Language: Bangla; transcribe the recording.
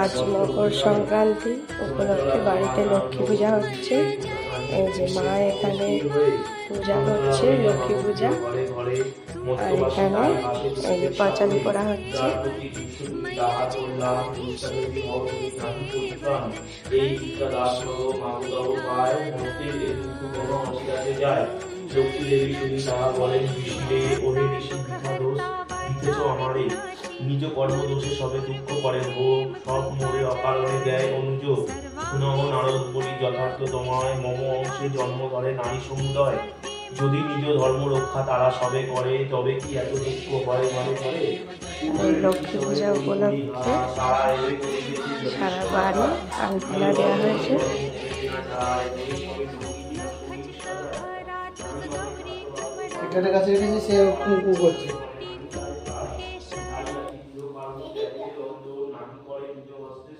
আজ মকর সংক্রান্তি উপলক্ষে বাড়িতে লক্ষ্মী পূজা হচ্ছে। এই যে মা এখানে পূজা করছে, লক্ষ্মী পূজা। আর এখানে এই যে পাঁচালি করা হচ্ছে। লক্ষ্মী দেবী শুনি তাহা বলেন ঋষিরে, ওহে ঋষি বৃথা দোষ দিতেছ আমারে, নিজ কর্মদোষে সবে দুঃখ করেন ভোগ, সব মোরে অকারণে দেয় অনুযোগ। শুনহ নারদ বলি যথার্থ তোমায়, মম অংশে জন্ম ধরে নারী সমুদয়। যদি নিজ ধর্ম রক্ষা তারা সবে করে, তবে কি এত দুঃখ হয় মনে করে। লক্ষ্মী পূজা উপলক্ষে সারা বাড়ি আলপনা দেওয়া হয়েছে। এটার কাছে রেখেছি, সে কুকু করছে। নাম করে নিজ হস্তে